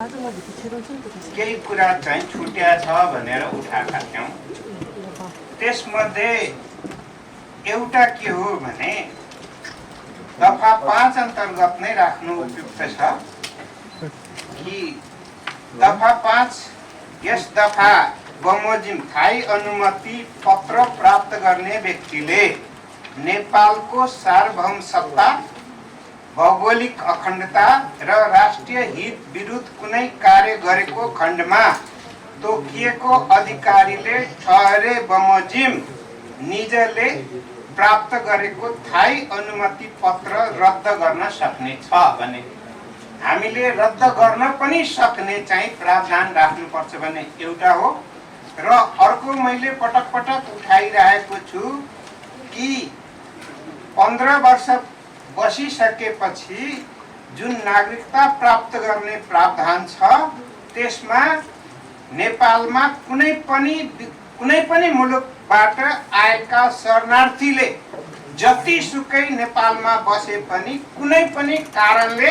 केही कुरा चाहिँ छुट्या छ भनेर उठाएका थियौँ। त्यसमध्ये एउटा के हो भने दफा 5 अन्तर्गत नै राख्नु उपयुक्त छ कि दफा 5 यस दफा बमोजिम थाई अनुमति पत्र प्राप्त गर्ने व्यक्तिले नेपालको सार्वभौम सत्ता, भौगोलिक अखण्डता र राष्ट्रिय हित विरुद्ध कुनै कार्य गरेको खण्डमा तोकिएको अधिकारीले ठहरे बमोजिम निजले प्राप्त गरेको थाई अनुमति पत्र रद्द गर्न सक्ने छ भने हामीले रद्द गर्न पनि सक्ने चाहिँ प्रावधान राख्नुपर्छ भने एउटा हो। र अर्को मैले पटक पटक उठाइरहेको छु कि 15 वर्ष बसिसकेपछि जुन नागरिकता प्राप्त गर्ने प्रावधान छ त्यसमा नेपालमा कुनै पनि मुलुकबाट आएका शरणार्थीले जतिसुकै नेपालमा बसे पनि कुनै पनि कारणले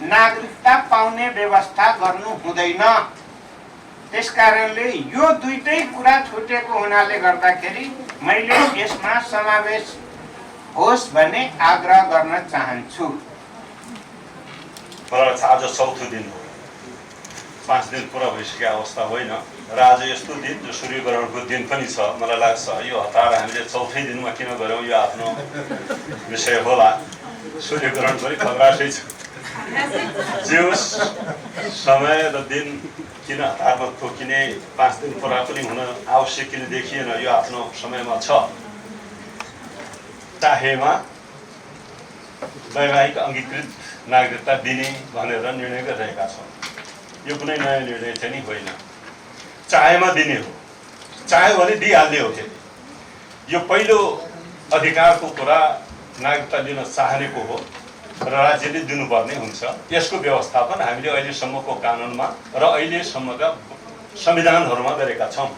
नागरिकता पाउने व्यवस्था गर्नु हुँदैन। त्यसकारणले यो दुईटै कुरा छुटेको हुनाले गर्दाखेरि मैले यसमा समावेश होस् भन्ने आग्रह गर्न चाहन्छु। आज चौथो दिन हो, 5 दिन पुरा भइसकेको अवस्था होइन र आज यस्तो दिन जो सूर्यग्रहणको दिन पनि छ। मलाई लाग्छ यो हतार हामीले चौथै दिनमा किन गऱ्यौँ यो आफ्नो विषय होला। सूर्यग्रहण पनि खतराकै छ। जे होस् समय र दिन किन हतारमा तोकिने 5 दिन पुरा पनि हुन आवश्यक किन देखिएन यो आफ्नो समयमा छ। चाहेमा वैवाहिक अङ्गीकृत नागरिकता दिने भनेर निर्णय गरिरहेका छौँ। यो कुनै नयाँ निर्णय चाहिँ नि होइन, चाहेमा दिने हो। चाह्यो भने दिइहाल्ने हो। फेरि यो पहिलो अधिकारको कुरा नागरिकता दिन चाहनेको हो र राज्यले दिनुपर्ने हुन्छ। यसको व्यवस्थापन हामीले अहिलेसम्मको कानुनमा र अहिलेसम्मका संविधानहरूमा गरेका छौँ।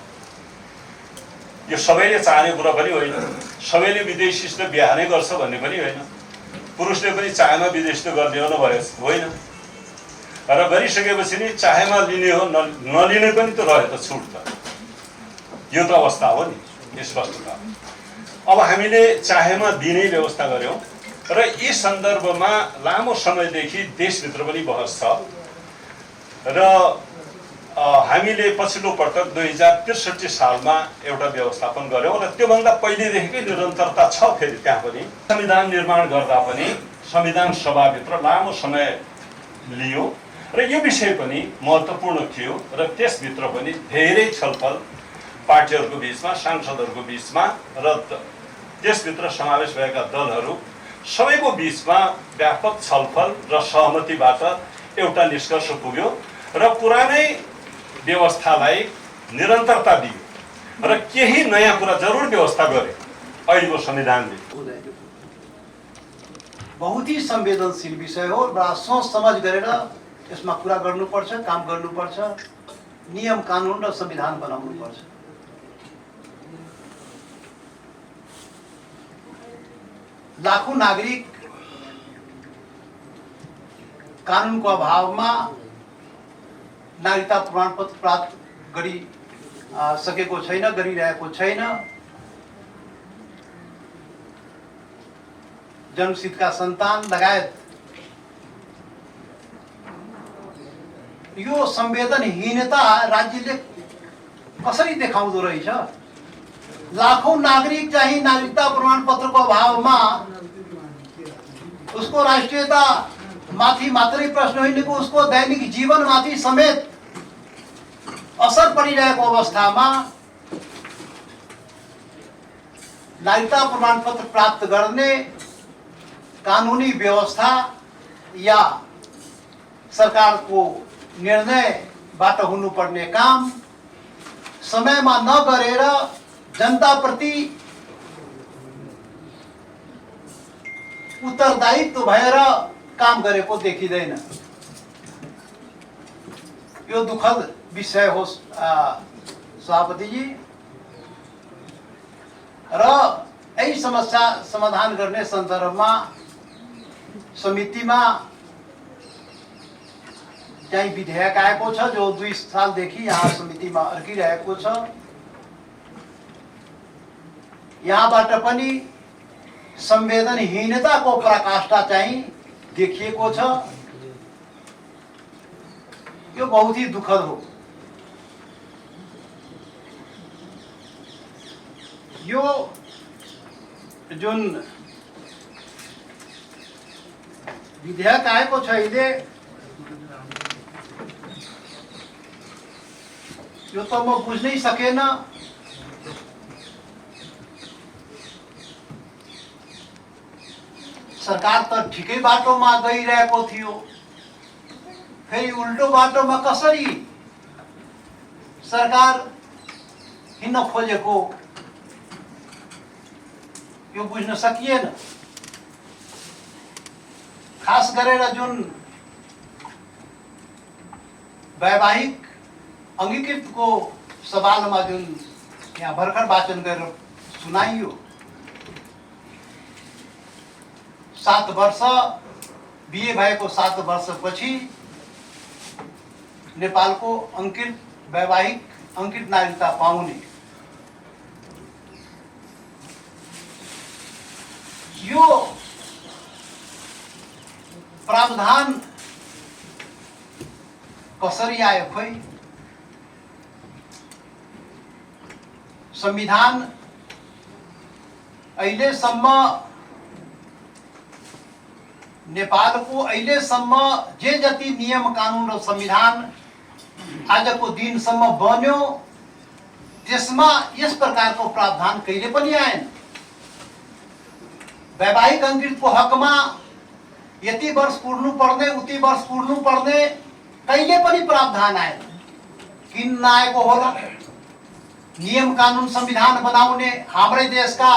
यो सबैले चाहने कुरा पनि होइन, सबैले विदेशीसित बिहा नै गर्छ भन्ने पनि होइन, पुरुषले पनि चाहेमा विदेशी गर्ने हो होइन। र गरिसकेपछि नि चाहेमा लिने हो नलिने पनि त रह्यो त छुट त। यो त अवस्था हो नि स्पष्टता। अब हामीले चाहेमा दिने व्यवस्था गऱ्यौँ र यी सन्दर्भमा लामो समयदेखि देशभित्र पनि बहस छ र हामीले पछिल्लो पटक 2063 सालमा एउटा व्यवस्थापन गर्यौँ र त्योभन्दा पहिलेदेखिकै निरन्तरता छ। फेरि त्यहाँ पनि संविधान निर्माण गर्दा पनि संविधान सभाभित्र लामो समय लियो र यो विषय पनि महत्त्वपूर्ण थियो र त्यसभित्र पनि धेरै छलफल पार्टीहरूको बिचमा, सांसदहरूको बिचमा र त्यसभित्र समावेश भएका दलहरू सबैको बिचमा व्यापक छलफल र सहमतिबाट एउटा निष्कर्ष पुग्यो र पुरानै व्यवस्थालाई निरन्तरता दियो र केही नयाँ कुरा जरुर व्यवस्था गर्यो अहिलेको संविधानले। बहुत ही संवेदनशील विषय हो। बड़ा सोच समझ गरेर यसमा कुरा गर्नुपर्छ, काम गर्नुपर्छ, नियम कानुन र संविधान बनाउनुपर्छ। लाखौं नागरिक कानुनको अभावमा नागरिकता प्रमाणपत्र प्राप्त गरी सकेको छैन, गरिरहेको छैन। जन्मसिद्धका सन्तान लगायत यो संवेदनहीनता राज्यले कसरी देखाउँदो रहेछ। लाखौं नागरिक चाहिँ नागरिकता प्रमाणपत्रको अभावमा उसको राष्ट्रियता माथि मात्रै प्रश्न होइन, उसको दैनिक जीवन माथि समेत असर परिरहेको अवस्थामा नागरिकता प्रमाणपत्र प्राप्त गर्ने कानुनी व्यवस्था या सरकारको निर्णयबाट हुनुपर्ने काम समयमा नगरेर जनताप्रति उत्तरदायित्व भएर काम गरेको देखिँदैन। यो दुःखद विषय हो सभापतिजी। र यही समस्या समाधान गर्ने सन्दर्भमा समितिमा चाहिँ विधेयक आएको छ जो 2 सालदेखि यहाँ समितिमा अड्किरहेको छ। यहाँबाट पनि संवेदनहीनताको पराकाष्ठा चाहिँ देखिएको छ। यो बहुत ही दुःखद हो। यो जुन विधेयक आएको छ अहिले यो त म बुझ्नै सकेन। सरकार त ठिकै बाटोमा गइरहेको थियो, फेरि उल्टो बाटोमा कसरी सरकार हिँड्न खोजेको यो बुझ्न सकिएन। खास गरेर जुन वैवाहिक अंगीकृतको सवालमा जुन यहाँ भर्खर वाचन गरेर सुनाइयो, 7 वर्ष बिहे भएको 7 वर्षपछि नेपालको अंकृत वैवाहिक अंकृत नागरिकता पाउने यो प्रावधान कसरी आयो खोइ? संविधान अहिलेसम्म नेपालको अहिलेसम्म जे जति नियम कानुन र संविधान आजको दिनसम्म बन्यो त्यसमा यस प्रकारको प्रावधान कहिले पनि आएन। वैवाहिक अंकृतको हकमा यति वर्ष पुर्नु पर्ने उति वर्ष पुर्नु पर्ने कहिले पनि प्रावधान आएन। किन नआएको होला? नियम कानुन संविधान बनाउने हाम्रै देशका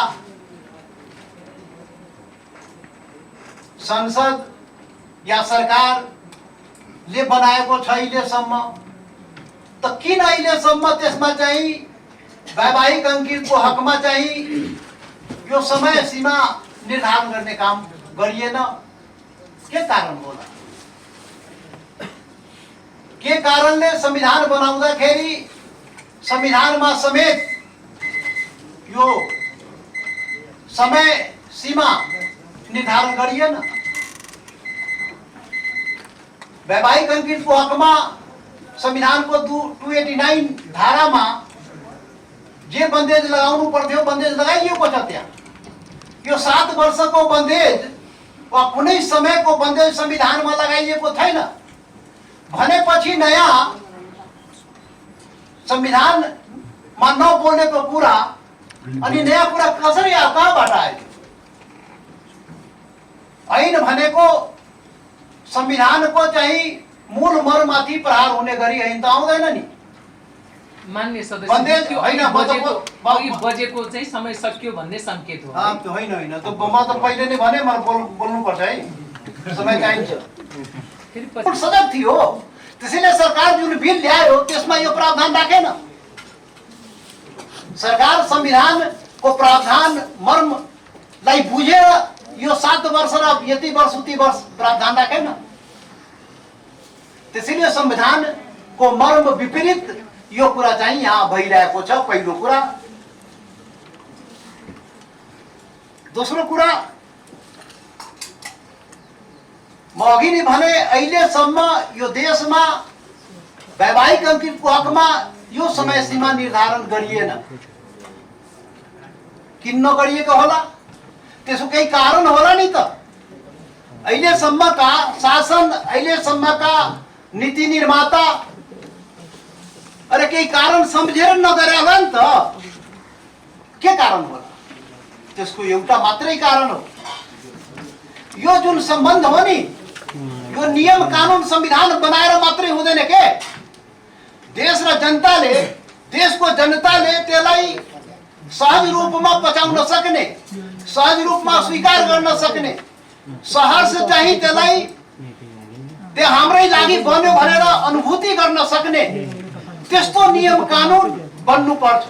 संसद या सरकारले बनाएको छ अहिलेसम्म। त किन अहिलेसम्म त्यसमा चाहिँ वैवाहिक अंकृतको हकमा चाहिँ यो समय सीमा निर्धारण गर्ने काम गरिएन? के कारण होला? के कारणले संविधान बनाउँदाखेरि संविधानमा समेत यो समय सीमा निर्धारण गरिएन? वैवाहिक अंकृतको हकमा संविधानको 289 धारामा जे बन्देज लगाउनु पर्थ्यो बन्देज लगाइएको छ। त्यहाँ यो 7 वर्षको बन्देज वा कुनै समयको बन्देज संविधानमा लगाइएको छैन भनेपछि नयाँ संविधानमा नबोलेको कुरा अनि नयाँ कुरा कसरी कहाँबाट आयो? ऐन भनेको संविधानको चाहिँ मूल मर्माथि प्रहार हुने गरी ऐन त आउँदैन नि। मान्य सदस्य, बन्देज होइन बजेको चाहिँ समय सकियो भन्ने संकेत हो। होइन त म त पहिले नै भने मलाई बोल्नुपर्छ है, समय चाहिन्छ। फेरि सजग थियो त्यसैले सरकार जुन बिल ल्यायो त्यसमा यो प्रावधान राखेन। सरकार संविधानको प्रावधान मर्मलाई बुझेर यो 7 वर्ष र यति वर्ष उति वर्ष प्रावधान राखेन। त्यसैले संविधानको मर्म विपरीत यो कुरा चाहिँ यहाँ भइरहेको छ। पहिलो कुरा। दोस्रो कुरा, म अघि नै भने अहिलेसम्म यो देशमा वैवाहिक अंकृतको हकमा यो समय सीमा निर्धारण गरिएन। किन नगरिएको होला? त्यसको केही कारण होला नि त। अहिलेसम्मका शासन, अहिलेसम्मका नीति निर्माता अरे केही कारण सम्झेर नगरे होला नि त। के कारण होला? त्यसको एउटा मात्रै कारण हो, यो जुन सम्बन्ध हो नि, यो नियम कानुन संविधान बनाएर मात्रै हुँदैन के। देश र जनताले, देशको जनताले त्यसलाई सहज रूपमा पचाउन सक्ने, सहज रूपमा स्वीकार गर्न सक्ने, सहर्ष चाहिँ त्यसलाई त्यो हाम्रै लागि बन्यो भनेर अनुभूति गर्न सक्ने त्यस्तो नियम कानुन बन्नुपर्छ।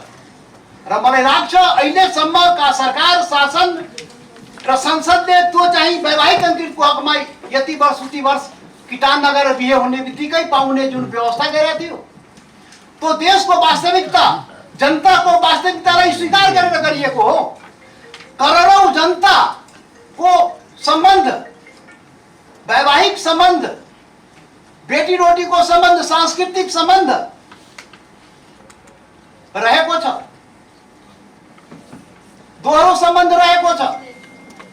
र मलाई लाग्छ अहिलेसम्मका सरकार, शासन र संसदले त्यो चाहिँ वैवाहिक अंकृतको हकमा यति वर्ष उति वर्ष किटान नगरेर बिहे हुने बित्तिकै पाउने जुन व्यवस्था गरेको थियो त्यो देशको वास्तविकता जनताको वास्तविकतालाई स्वीकार गरेर गरिएको हो। करोडौं जनताको सम्बन्ध, वैवाहिक सम्बन्ध, बेटी रोटीको सम्बन्ध, सांस्कृतिक सम्बन्ध रहेको छ, दोहोरो सम्बन्ध रहेको छ,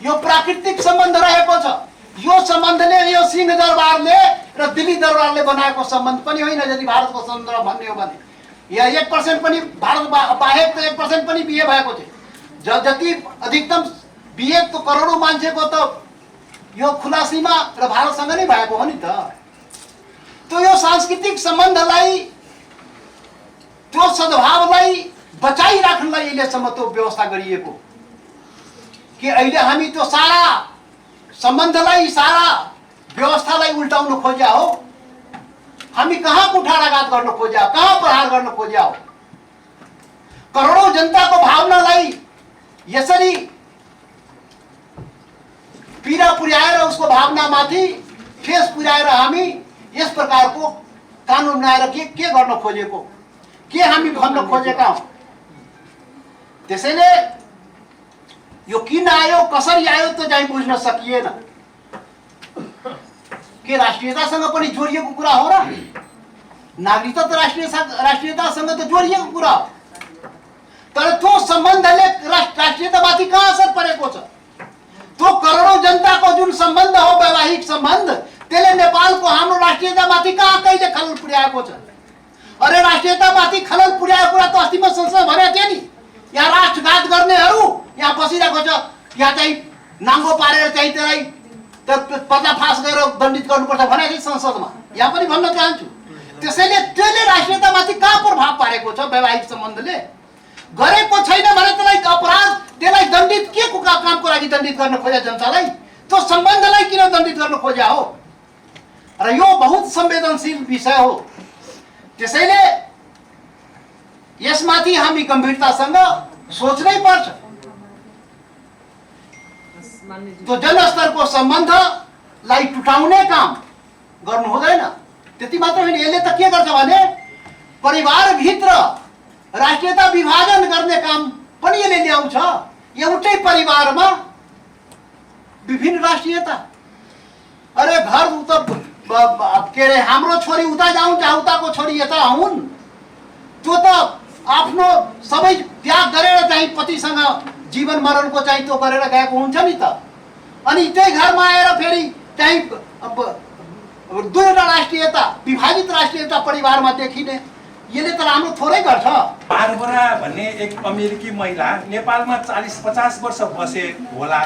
यो प्राकृतिक सम्बन्ध रहेको छ। यो सम्बन्धले यो सिंह दरबारले र दिल्ली दरबारले बनाएको सम्बन्ध पनि होइन। यदि भारतको सन्दर्भ भन्ने हो भने या 1% पनि भारत बाहेक त 1% पनि बिहे भएको थियो। जति अधिकतम बिहे त करोडौं मान्छेको त यो खुला सीमा र भारतसँग नै भएको हो नि त। त्यो यो सांस्कृतिक सम्बन्धलाई, त्यो सद्भावलाई बचाइराख्नलाई अहिलेसम्म त्यो व्यवस्था गरिएको कि अहिले हामी त्यो सारा सम्बन्धलाई, सारा व्यवस्थालाई उल्टाउन खोज्या हो। हामी कहाँ कुठाराघात गर्न खोज्या, कहाँ प्रहार गर्न खोज्या हो। करोडौं जनताको भावनालाई यसरी पीडा पुर्याएर, उसको भावनामाथि ठेस पुर्याएर हामी यस प्रकारको कानुन बनाएर के गर्न खोजेको, के हामी भन्न खोजेका हौं। त्यसैले यो किन आयो, कसरी आयो त चाहिँ बुझ्न सकिएन। के राष्ट्रियतासँग पनि जोडिएको कुरा हो र? नागरिकता त राष्ट्रियतासँग त जोडिएको कुरा हो, तर त्यो सम्बन्धले राष्ट्रियतामाथि कहाँ असर परेको छ? त्यो करोडौं जनताको जुन सम्बन्ध हो, वैवाहिक सम्बन्ध, त्यसले नेपालको हाम्रो राष्ट्रियतामाथि कहाँ कहिले खलल पुर्याएको छ? अरे राष्ट्रियतामाथि खलल पुर्याएको कुरा त अस्तिमा संसदमा भनेको थियो नि। यहाँ राष्ट्रघात गर्नेहरू यहाँ बसिरहेको छ, यहाँ चाहिँ नाङ्गो पारेर चाहिँ त्यसलाई पर्दाफास गरेर दण्डित गर्नुपर्छ भनेको थियो संसदमा। यहाँ पनि भन्न चाहन्छु। त्यसैले त्यसले राष्ट्रियतामाथि कहाँ प्रभाव पारेको छ? वैवाहिक सम्बन्धले गरेको छैन भने त्यसलाई अपराध, त्यसलाई दण्डित के कामको लागि दण्डित गर्न खोज्या जनतालाई? त्यो सम्बन्धलाई किन दण्डित गर्न खोज्या हो? र यो बहुत संवेदनशील विषय हो। त्यसैले यसमाथि हामी गम्भीरतासँग सोच्नै पर्छ। त्यो जनस्तरको सम्बन्धलाई टुटाउने काम गर्नु हुँदैन। त्यति मात्र होइन, यसले त के गर्छ भने परिवारभित्र राष्ट्रियता विभाजन गर्ने काम पनि यसले ल्याउँछ। एउटै परिवारमा विभिन्न राष्ट्रियता। अरे घर उता के अरे हाम्रो छोरी उता जाउन्, चाहे उताको छोरी यता आउन्, त्यो त आफ्नो सबै त्याग गरेर चाहिँ पतिसँग जीवन मरणको चाहिँ त्यो गरेर गएको हुन्छ नि त। अनि त्यही घरमा आएर फेरि चाहिँ दुईवटा राष्ट्रियता, विभाजित राष्ट्रियता परिवारमा देखिने, यसले त राम्रो थोरै गर्छ। बारबरा भन्ने एक अमेरिकी महिला नेपालमा 40-50 वर्ष बसे होला।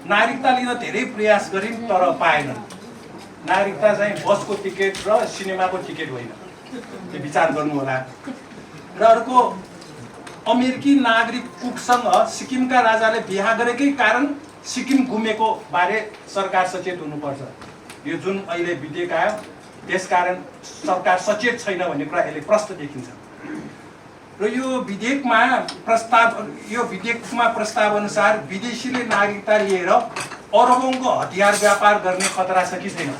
नागरिकता लिन धेरै प्रयास गरिन् तर पाएनन्। नागरिकता चाहिँ बसको टिकट र सिनेमाको टिकट होइन, त्यो विचार गर्नु होला। र अर्को, अमेरिकी नागरिक कुकसँग सिक्किमका राजाले बिहा गरेकै कारण सिक्किम गुमेको बारे सरकार सचेत हुनुपर्छ। यो जुन अहिले विधेयक आयो त्यसकारण सरकार सचेत छैन भन्ने कुरा यसले प्रष्ट देखिन्छ। र यो विधेयकमा प्रस्ताव अनुसार विदेशीले नागरिकता लिएर अरबौंको हतियार व्यापार गर्ने खतरा छ कि छैन,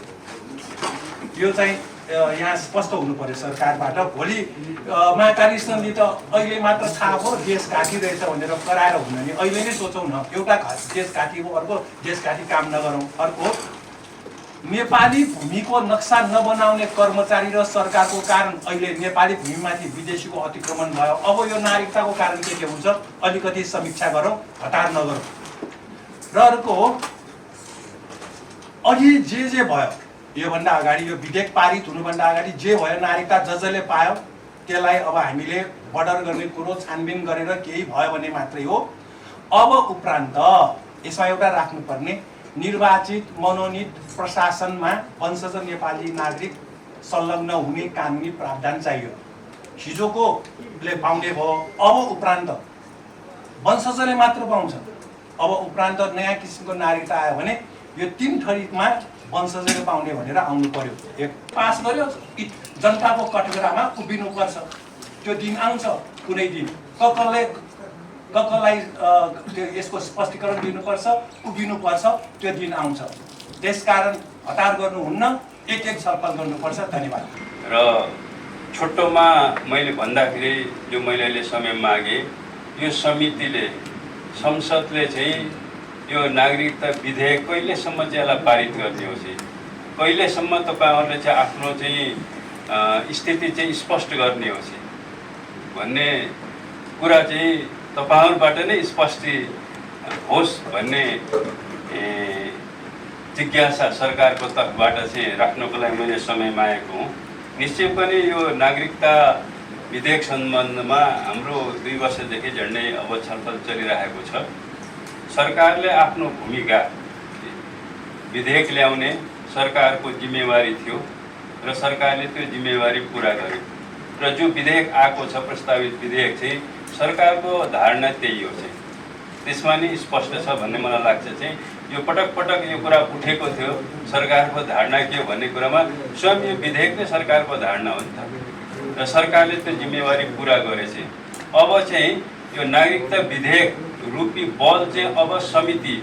यो चाहिँ यहाँ स्पष्ट हुनु पर्यो सरकारबाट। भोलि महाकाली सन्धि त अहिले मात्र थाहा हो देश घाँटी रहेछ भनेर कराएर हुन्न नि, अहिले नै सोचौँ न। एउटा देश घाँटी हो, अर्को देश घाँटी काम नगरौँ। अर्को, नेपाली भूमिको नक्सा नबनाउने कर्मचारी र सरकारको कारण अहिले नेपाली भूमिमाथि विदेशीको अतिक्रमण भयो। अब यो नागरिकताको कारण के हुन्छ अलिकति समीक्षा गरौँ, हतार नगरौँ। र अर्को, अघि जे भयो योभन्दा अगाडि, यो विधेयक पारित हुनुभन्दा अगाडि जे भयो, नागरिकता जसले पायो त्यसलाई अब हामीले बर्डर गर्ने कुरो छानबिन गरेर केही भयो भने मात्रै हो। अब उपरान्त यसमा एउटा राख्नुपर्ने, निर्वाचित मनोनित प्रशासनमा वंशज नेपाली नागरिक संलग्न हुने कानुनी प्रावधान चाहियो। हिजोकोले पाउने भयो, अब उपरान्त वंशजले मात्र पाउँछ। अब उपरान्त नयाँ किसिमको नागरिकता आयो भने यो 3 थरीमा वंशजले पाउने भनेर आउनु पर्यो। एक पास गर्यो, जनताको कटघरामा उभिनुपर्छ, त्यो दिन आउँछ कुनै दिन। कसलाई यसको स्पष्टीकरण दिनुपर्छ, उभिनुपर्छ, त्यो दिन आउँछ। त्यसकारण हतार गर्नुहुन्न। एक छलफल गर्नुपर्छ। धन्यवाद। र छोटोमा मैले भन्दाखेरि जो मैले अहिले समय मागेँ, यो समितिले संसदले चाहिँ यो नागरिकता विधेयक कहिलेसम्म चाहिँ यसलाई पारित गर्ने हो चाहिँ, कहिलेसम्म तपाईँहरूले चाहिँ आफ्नो चाहिँ स्थिति चाहिँ स्पष्ट गर्ने हो चाहिँ भन्ने कुरा चाहिँ तपाईँहरूबाट नै स्पष्ट होस् भन्ने जिज्ञासा सरकारको तर्फबाट चाहिँ राख्नको लागि मैले समय मागेको हुँ। निश्चय पनि यो नागरिकता विधेयक सम्बन्धमा हाम्रो 2 वर्षदेखि झन्डै अब छलफल चलिरहेको छ। सरकारले आफ्नो भूमिका विधेयक ल्याउने सरकारको जिम्मेवारी थियो र सरकारले त्यो जिम्मेवारी पुरा गर्यो र जो विधेयक आएको छ प्रस्तावित विधेयक चाहिँ सरकारको धारणा त्यही हो चाहिँ, त्यसमा नै स्पष्ट छ भन्ने मलाई लाग्छ। चाहिँ यो पटक पटक यो कुरा उठेको थियो सरकारको धारणा के हो भन्ने कुरामा, स्वयं यो विधेयक नै सरकारको धारणा हो नि त र सरकारले त्यो जिम्मेवारी पुरा गरेछ। अब चाहिँ यो नागरिकता विधेयक रूपी बल चाहिँ अब समिति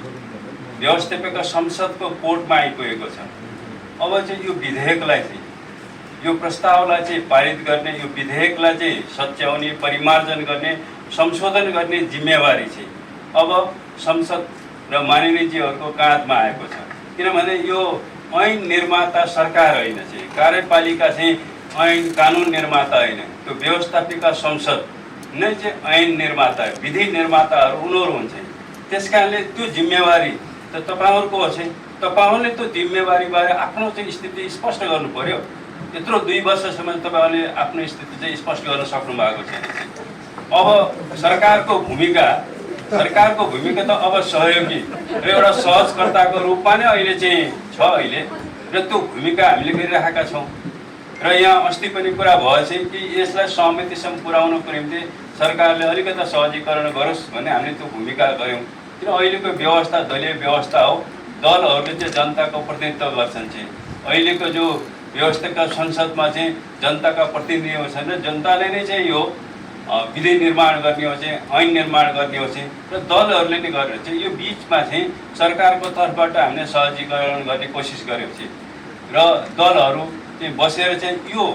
व्यवस्थापक संसदको कोर्टमा आइपुगेको छ। अब चाहिँ यो विधेयकलाई चाहिँ यो प्रस्तावलाई चाहिँ पारित गर्ने, यो विधेयकलाई चाहिँ सच्याउने, परिमार्जन गर्ने, संशोधन गर्ने जिम्मेवारी चाहिँ अब संसद र माननीयजीहरूको काँधमा आएको छ। किनभने यो ऐन निर्माता सरकार होइन चाहिँ, कार्यपालिका चाहिँ ऐन कानुन निर्माता होइन, त्यो व्यवस्थापिका संसद नै चाहिँ ऐन निर्माता, विधि निर्माताहरू उनीहरू हुन्छ। त्यस कारणले त्यो जिम्मेवारी त तपाईँहरूको हो चाहिँ, तपाईँहरूले त्यो जिम्मेवारीबारे आफ्नो चाहिँ स्थिति स्पष्ट गर्नु पर्यो। यत्रो 2 वर्षसम्म तपाईँहरूले आफ्नो स्थिति चाहिँ स्पष्ट गर्न सक्नु भएको छैन। अब सरकारको भूमिका त अब सहयोगी र एउटा सहजकर्ताको रूपमा नै अहिले चाहिँ छ अहिले, र त्यो भूमिका हामीले गरिरहेका छौँ। र यहाँ अस्ति पनि कुरा भयो चाहिँ कि यसलाई सहमतिसम्म पुर्याउनको निम्ति सरकारले अलिकति सहजीकरण गरोस् भन्ने हामीले त्यो भूमिका गऱ्यौँ। किन अहिलेको व्यवस्था दलीय व्यवस्था हो, दलहरूले चाहिँ जनताको प्रतिनिधित्व गर्छन् चाहिँ। अहिलेको जो व्यवस्थाका संसदमा चाहिँ जनताका प्रतिनिधिहरू छन् र जनताले नै चाहिँ यो विधि निर्माण गर्ने हो चाहिँ, ऐन निर्माण गर्ने हो चाहिँ, र दलहरूले नै गरेर चाहिँ यो बिचमा चाहिँ सरकारको तर्फबाट हामीले सहजीकरण गर्ने कोसिस गऱ्यौँ चाहिँ, र दलहरू चाहिँ बसेर चाहिँ यो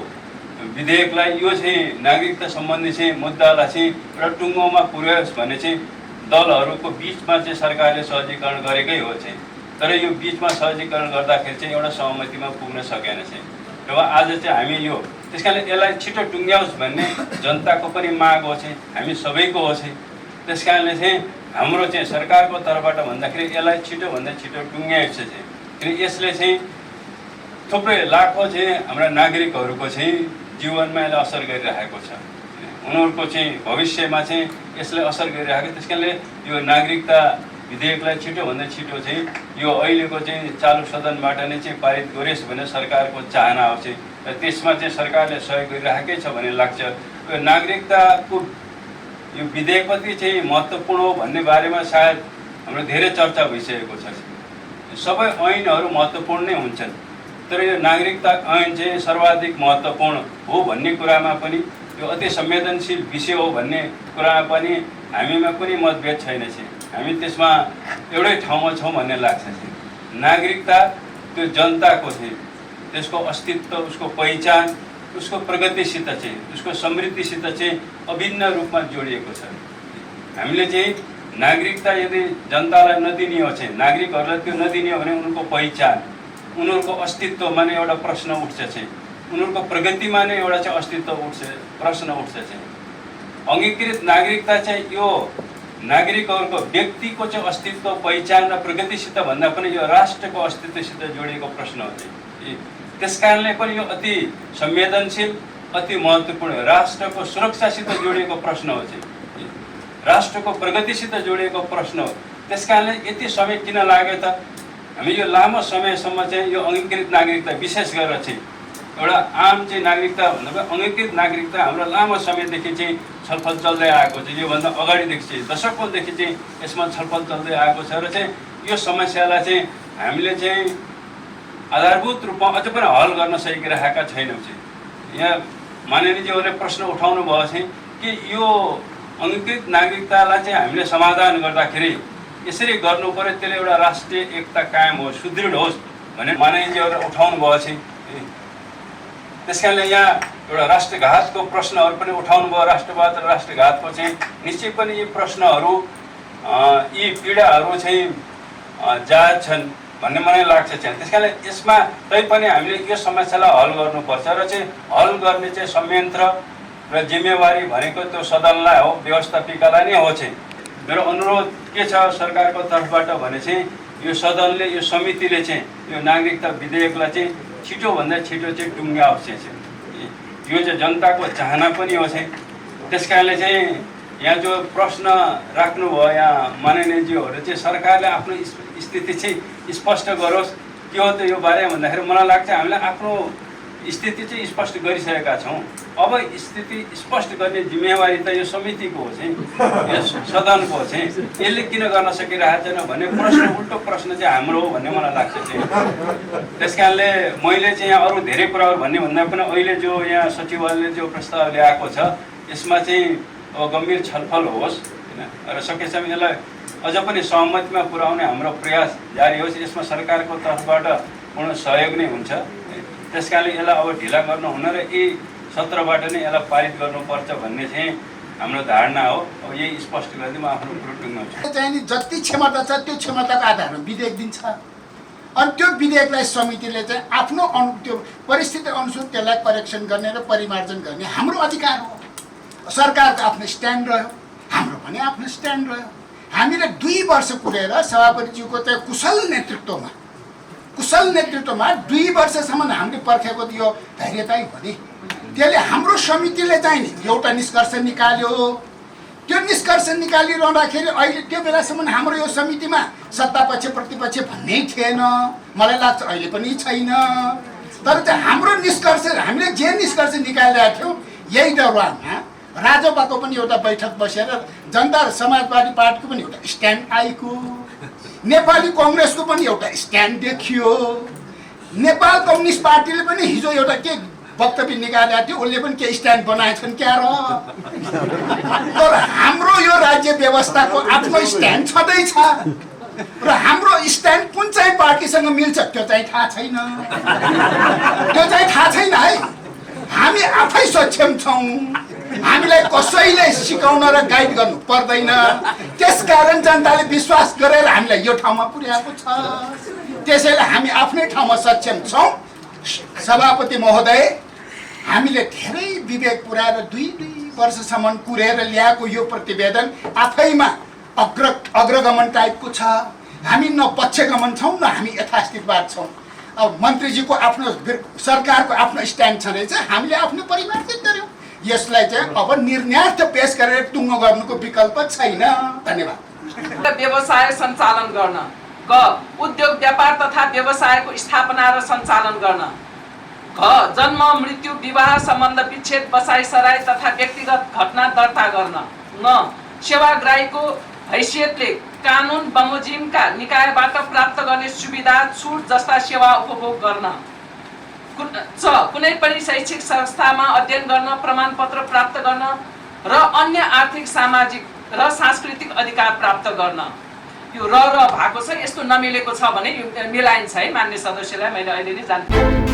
विधेयकलाई यो चाहिँ नागरिकता सम्बन्धी चाहिँ मुद्दालाई चाहिँ एउटा टुङ्गोमा पुर्याओस् भन्ने चाहिँ दलहरूको बिचमा चाहिँ सरकारले सहजीकरण गरेकै हो चाहिँ। तर यो बिचमा सहजीकरण गर्दाखेरि चाहिँ एउटा सहमतिमा पुग्न सकेन चाहिँ, र आज चाहिँ हामी यो त्यस कारणले यसलाई छिटो टुङ्ग्याओस् भन्ने जनताको पनि माग हो चाहिँ, हामी सबैको हो चाहिँ। त्यस कारणले चाहिँ हाम्रो चाहिँ सरकारको तर्फबाट भन्दाखेरि यसलाई छिटोभन्दा छिटो टुङ्ग्याएको छ चाहिँ। किन यसले चाहिँ थुप्रै लाखौँ चाहिँ हाम्रा नागरिकहरूको चाहिँ जीवनमा यसले असर गरिरहेको छ, उनीहरूको चाहिँ भविष्यमा चाहिँ यसले असर गरिरहेको। त्यस कारणले यो नागरिकता विधेयकलाई छिटोभन्दा छिटो चाहिँ यो अहिलेको चाहिँ चालु सदनबाट नै चाहिँ पारित गरियोस् भन्ने सरकारको चाहना हो चाहिँ, र त्यसमा चाहिँ सरकारले सहयोग गरिरहेकै छ भन्ने लाग्छ। यो नागरिकताको यो विधेयक कति चाहिँ महत्त्वपूर्ण हो भन्ने बारेमा सायद हाम्रो धेरै चर्चा भइसकेको छ। सबै ऐनहरू महत्त्वपूर्ण नै हुन्छन्, तर यो नागरिकता ऐन चाहिँ सर्वाधिक महत्त्वपूर्ण हो भन्ने कुरामा पनि, यो अति संवेदनशील विषय हो भन्ने कुरामा पनि हामीमा कुनै मतभेद छैन चाहिँ। हामी त्यसमा एउटै ठाउँमा छौँ भन्ने लाग्छ चाहिँ। नागरिकता त्यो जनताको चाहिँ त्यसको अस्तित्व, उसको पहिचान, उसको प्रगतिसित चाहिँ, उसको समृद्धिसित चाहिँ अभिन्न रूपमा जोडिएको छ। हामीले चाहिँ नागरिकता यदि जनतालाई नदिने हो चाहिँ, नागरिकहरूलाई त्यो नदिने हो भने उनको पहिचान, उनीहरूको अस्तित्वमा नै एउटा प्रश्न उठ्छ चाहिँ, उनीहरूको प्रगतिमा नै एउटा चाहिँ अस्तित्व उठ्छ, प्रश्न उठ्छ चाहिँ। अङ्गीकृत नागरिकता चाहिँ यो नागरिकहरूको व्यक्तिको चाहिँ अस्तित्व, पहिचान र प्रगतिसित भन्दा पनि यो राष्ट्रको अस्तित्वसित जोडिएको प्रश्न हो चाहिँ। त्यस कारणले पनि यो अति संवेदनशील, अति महत्त्वपूर्ण, राष्ट्रको सुरक्षासित जोडिएको प्रश्न हो चाहिँ, राष्ट्रको प्रगतिसित जोडिएको प्रश्न हो। त्यस कारणले यति समय किन लाग्यो त? हामी यो लामो समयसम्म चाहिँ यो अङ्गीकृत नागरिकता विशेष गरेर चाहिँ एउटा आम चाहिँ नागरिकता भन्दा अङ्गीकृत नागरिकता हाम्रो लामो समयदेखि चाहिँ छलफल चल्दै आएको छ। योभन्दा अगाडिदेखि चाहिँ दशकौँदेखि चाहिँ यसमा छलफल चल्दै आएको छ र चाहिँ यो समस्यालाई चाहिँ हामीले चाहिँ आधारभूत रूपमा अझ पनि हल गर्न सकिरहेका छैनौँ चाहिँ। यहाँ माननीयजीहरूले प्रश्न उठाउनु भयो चाहिँ कि यो अङ्गीकृत नागरिकतालाई चाहिँ हामीले समाधान गर्दाखेरि यसरी गर्नु पर्यो, त्यसले एउटा राष्ट्रिय एकता कायम होस्, सुदृढ होस् भने माननीयजीहरूले उठाउनु भयो चाहिँ। कि त्यस कारणले यहाँ एउटा राष्ट्रघातको प्रश्नहरू पनि उठाउनु भयो। राष्ट्रवाद र राष्ट्रघातको चाहिँ निश्चय पनि यी प्रश्नहरू यी पीडाहरू चाहिँ जायज छन् भन्ने मलाई लाग्छ चाहिँ। त्यस कारणले यसमा तैपनि हामीले यो समस्यालाई हल गर्नुपर्छ र चाहिँ हल गर्ने चाहिँ संयन्त्र र जिम्मेवारी भनेको त्यो सदनलाई हो, व्यवस्थापिकालाई नै हो चाहिँ। मेरो अनुरोध के छ सरकारको तर्फबाट भने चाहिँ यो सदनले यो समितिले चाहिँ यो नागरिकता विधेयकलाई चाहिँ छिटोभन्दा छिटो चाहिँ टुङ्ग्याओस् चाहिँ। यो चाहिँ जनताको चाहना पनि हो चाहिँ। त्यस कारणले चाहिँ यहाँ जो प्रश्न राख्नुभयो यहाँ माननीयज्यूहरू चाहिँ सरकारले आफ्नो स्थिति चाहिँ स्पष्ट गरोस्। के हो त यो बारे भन्दाखेरि मलाई लाग्छ हामीले आफ्नो स्थिति चाहिँ स्पष्ट गरिसकेका छौँ। अब स्थिति स्पष्ट गर्ने जिम्मेवारी त यो समितिको हो चाहिँ, यो सदनको हो चाहिँ। यसले किन गर्न सकिरहेको छैन भन्ने प्रश्न, उल्टो प्रश्न चाहिँ हाम्रो हो भन्ने मलाई लाग्छ चाहिँ। त्यस कारणले मैले चाहिँ यहाँ अरू धेरै कुराहरू भन्ने भन्दा पनि अहिले जो यहाँ सचिवालयले जो प्रस्ताव ल्याएको छ यसमा चाहिँ अब गम्भीर छलफल होस् होइन, र सकेसम्म यसलाई अझ पनि सहमतिमा पुर्याउने हाम्रो प्रयास जारी होस्। यसमा सरकारको तर्फबाट पूर्ण सहयोग नै हुन्छ। त्यस कारणले यसलाई अब ढिला गर्नु हुन र यही सत्रबाट नै यसलाई पारित गर्नुपर्छ भन्ने चाहिँ हाम्रो धारणा हो। अब यही स्पष्ट गरिदिए म आफ्नो कुरो टुङ्ग्याउँछु। चाहिँ नि जति क्षमता छ त्यो क्षमताको आधारमा विधेयक दिन्छ अनि त्यो विधेयकलाई समितिले चाहिँ आफ्नो त्यो परिस्थिति अनुसार त्यसलाई करेक्सन गर्ने र परिमार्जन गर्ने हाम्रो अधिकार हो। सरकारको आफ्नो स्ट्यान्ड रह्यो, हाम्रो पनि आफ्नो स्ट्यान्ड रह्यो। हामीले 2 वर्ष कुरेर सभापतिज्यूको चाहिँ कुशल नेतृत्वमा 2 वर्षसम्म हामीले पर्खेको यो धैर्यता हो नि। त्यसले हाम्रो समितिले चाहिँ नि एउटा निष्कर्ष निकाल्यो। त्यो निष्कर्ष निकालिरहँदाखेरि अहिले त्यो बेलासम्म हाम्रो यो समितिमा सत्तापक्ष प्रतिपक्ष भन्ने थिएन, मलाई लाग्छ अहिले पनि छैन। तर चाहिँ हाम्रो निष्कर्ष हामीले जे निष्कर्ष निकालिरहेको थियौँ यही दौरानमा राजपाको पनि एउटा बैठक बसेर जनता र समाजवादी पार्टीको पनि एउटा स्ट्यान्ड आएको, नेपाली कङ्ग्रेसको पनि एउटा स्ट्यान्ड देखियो, नेपाल कम्युनिस्ट पार्टीले पनि हिजो एउटा के वक्तव्य निकालेको थियो उसले पनि के स्ट्यान्ड बनाएछन् क्या र। तर हाम्रो यो राज्य व्यवस्थाको आफ्नो स्ट्यान्ड छँदैछ र हाम्रो स्ट्यान्ड कुन चाहिँ पार्टीसँग मिल्छ त्यो चाहिँ थाहा छैन, है। हामी आफै सक्षम छौँ, हामीलाई कसैले सिकाउन र गाइड गर्नु पर्दैन। त्यसकारण जनताले विश्वास गरेर हामीलाई यो ठाउँमा पुर्याएको छ। त्यसैले हामी आफ्नै ठाउँमा सक्षम छौँ। सभापति महोदय, हामीले धेरै विवेक पुर्याएर 2 वर्षसम्म कुरेर ल्याएको यो प्रतिवेदन आफैमा अग्रगमन टाइपको छ। हामी न पक्षगमन छौँ न हामी यथास्थितिवाद छौँ। अब मन्त्रीजीको आफ्नो सरकारको आफ्नो स्ट्यान्ड छ रहेछ, हामीले आफ्नो परिमार्जित गर्यौँ। यसलाई चाहिँ अब निर्णयार्थ पेश गरेर टुङ्ग गर्नुको विकल्प छैन। धन्यवाद। व्यवसाय सञ्चालन गर्न, क उद्योग व्यापार तथा व्यवसायको स्थापना र सञ्चालन गर्न, घ जन्म मृत्यु विवाह सम्बन्ध विच्छेद बसाइ सराई तथा व्यक्तिगत घटना दर्ता गर्न, न सेवाग्राहीको हैसियतले कानुन बमोजिमका निकायबाट प्राप्त गर्ने सुविधा छुट जस्ता सेवा उपभोग गर्न, च कुनै पनि शैक्षिक संस्थामा अध्ययन गर्न, प्रमाणपत्र प्राप्त गर्न र अन्य आर्थिक सामाजिक र सांस्कृतिक अधिकार प्राप्त गर्न। यो र भएको छ, यस्तो नमिलेको छ भने यो मिलाइन्छ है मान्य सदस्यलाई मैले अहिले नै जानकारी